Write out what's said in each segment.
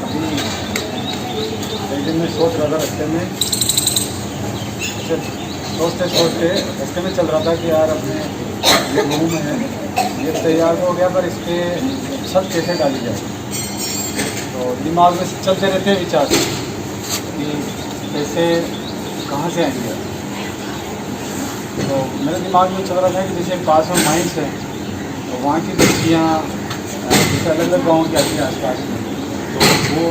अभी एक दिन में सोच रहा था रस्ते में, सोचते सोचते रस्ते में चल रहा था कि यार अपने ये रूम है, ये तैयार हो गया, पर इसके छत कैसे डाली जाए। तो दिमाग में चलते रहते हैं विचार कि पैसे कहाँ से आएंगे। तो मेरे दिमाग में चल रहा था कि जैसे पास ऑफ माइंस है, तो वहाँ की बच्चियाँ जैसे अलग अलग गाँव की आती हैं आसपास में, तो वो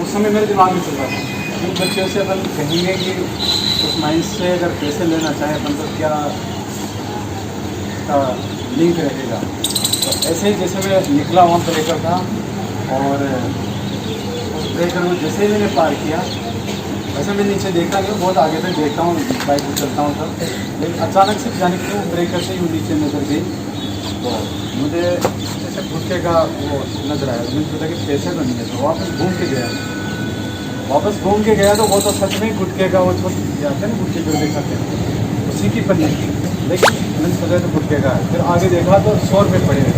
उस समय मेरे दिमाग में चल रहा था कि उन बच्चों से अपन कहेंगे कि उस माइंस से अगर पैसे लेना चाहे अपन तो क्या इसका लिंक रहेगा। तो ऐसे ही जैसे मैं निकला वहाँ ब्रेकर था, और उस ब्रेकर में जैसे ही मैंने पार किया, वैसे मैं नीचे देखता नहीं हूँ, बहुत आगे तक देखता हूँ, बाइक में चलता हूँ सब, लेकिन अचानक से जाने क्यों ब्रेकर से यूँ नीचे नजर गई, तो मुझे जैसे गुटके का वो नजर आया। मैंने सोचा कि पैसे तो नहीं है, तो वापस घूम के गया। वापस घूम के गया तो वो तो सच में गुटके का वो छोटे जाते हैं ना, गुटके जो दिखाते हैं उसी की पन्नी थी, लेकिन मैंने सोचा तो गुटके का है। फिर आगे देखा तो 100 रुपये पड़े हुए,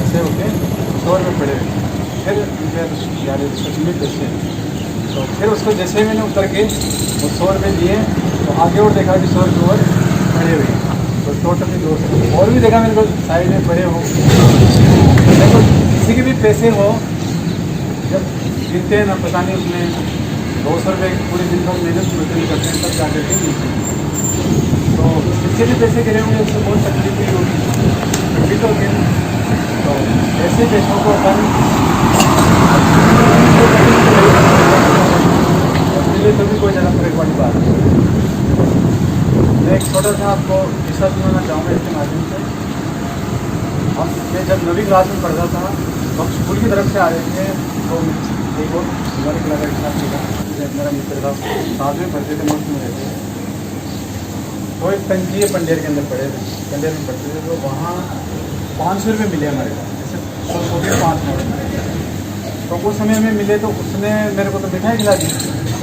ऐसे होके 100 रुपये पड़े हुए। फिर यार सच में पैसे, तो फिर उसको जैसे मैंने उतर के वो 100 रुपये दिए, तो आगे और देखा कि 100 रुपये और पड़े हुए, तो टोटली 200। और भी देखा मेरे को साइड में पड़े हो, देखो किसी के भी पैसे हो जब गिरते हैं ना, पता नहीं उसमें 200 रुपये पूरे दिन भर मेहनत मजदूरी करते हैं, तब जा करके मिलते हैं। तो जिसके भी पैसे गिरे होंगे उससे बहुत तकलीफ हुई होगी, तकलीफ तो होगी। तो ऐसे पैसों को अपन मिले तो भी कोई ज़्यादा फर्क वाली बात है। मैं एक छोटा सा आपको किस्सा सुनाना चाहूँगा इसके माध्यम से। मैं जब 9वीं क्लास में पढ़ता था, तो हम स्कूल की तरफ से आ रहे थे, तो एक और हमारे क्लास का साथ मिला, मेरा मित्र था, साथ में पढ़ते थे, मुफ्त में रहते थे। तो एक तंजीय पंडेर के अंदर पढ़े थे, पंडेर में पढ़ते थे, तो वहाँ 500 रुपये मिले हमारे को, जैसे 5 नोट। तो उस समय में मिले, तो उसने मेरे को तो मिठाई खिला दी।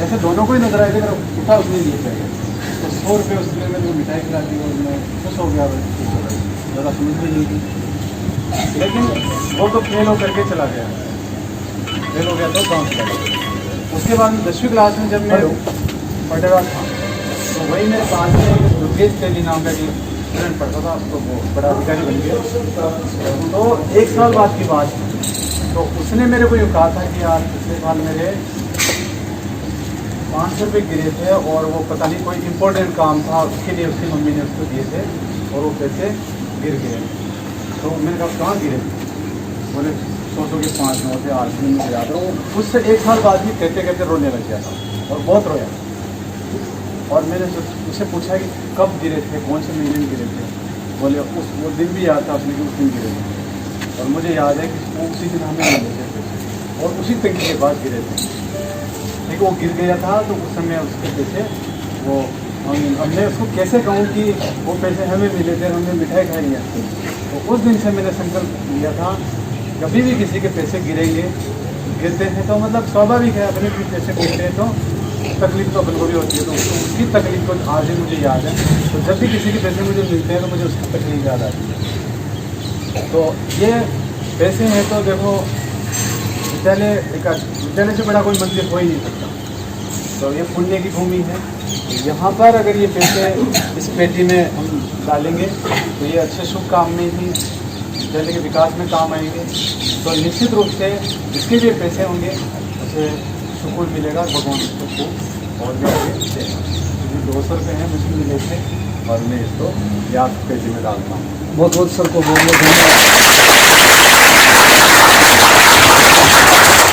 ऐसे दोनों को ही नजर आए थे, अगर उठा उसने लिए थे, तो 100 रुपये उसने मेरे को मिठाई खिला दी, और मैं खुश हो गया। ज़्यादा समझ में नहीं थी, लेकिन वो तो फेल हो करके चला गया, फेल हो गया तो गाँव चला गया। उसके बाद 10वीं क्लास में जब मैं पढ़ रहा था, तो वही मेरे पास में दुर्गेश तेली नाम का एक स्टूडेंट पढ़ता था, तो वो बड़ा अधिकारी बन गया। तो 1 साल बाद की बात, तो उसने मेरे को यूँ कहा था कि यार पिछले साल मेरे 500 रुपये गिरे थे, और वो पता नहीं कोई इम्पोर्टेंट काम था, उसके लिए उसकी मम्मी ने उसको दिए थे, और वो पैसे गिर गए। तो मैंने कहा कहाँ गिरे? बोले 100 के 5 नोट थे, 8 दिन में याद। तो उससे 1 साल बाद भी कहते कहते रोने लग गया था, और बहुत रोया। और मैंने उससे पूछा कि कब गिरे थे, कौन से महीने में गिरे थे? बोले वो दिन भी याद था उसने कि उस दिन गिरे थे, और मुझे याद है कि वो उसी दिन हमें मिले थे पैसे, और उसी तंगी के बाद गिरे थे। लेकिन वो गिर गया था, तो उस समय उसके पैसे वो हमने उसको कैसे कहूँ कि वो पैसे हमें मिले थे, हमने मिठाई खाई है। तो उस दिन से मैंने संकल्प लिया था, कभी भी किसी के पैसे गिरते हैं तो मतलब स्वाभाविक है, अपने भी पैसे गिरते हैं तो तकलीफ तो अपन को भी होती है, तो उसकी तकलीफ को आज भी मुझे याद है। तो जब भी किसी के पैसे मुझे मिलते हैं तो मुझे उसकी तकलीफ याद आती है। तो ये पैसे हैं, तो देखो विद्यालय से बड़ा कोई मंदिर हो ही नहीं सकता। तो ये पुण्य की भूमि है, यहाँ पर अगर ये पैसे इस पेटी में हम डालेंगे तो ये अच्छे शुभ काम में ही विद्यालय के विकास में काम आएंगे। तो निश्चित रूप से जिसके भी पैसे होंगे उसे सुकून मिलेगा, भगवान उसको खूब और भी आगे देगा। 200 रुपये हैं मुझे मिले थे, और मैं इसको याद पेटी में डालता हूँ। बहुत बहुत सर को बहुत बहुत धन्यवाद।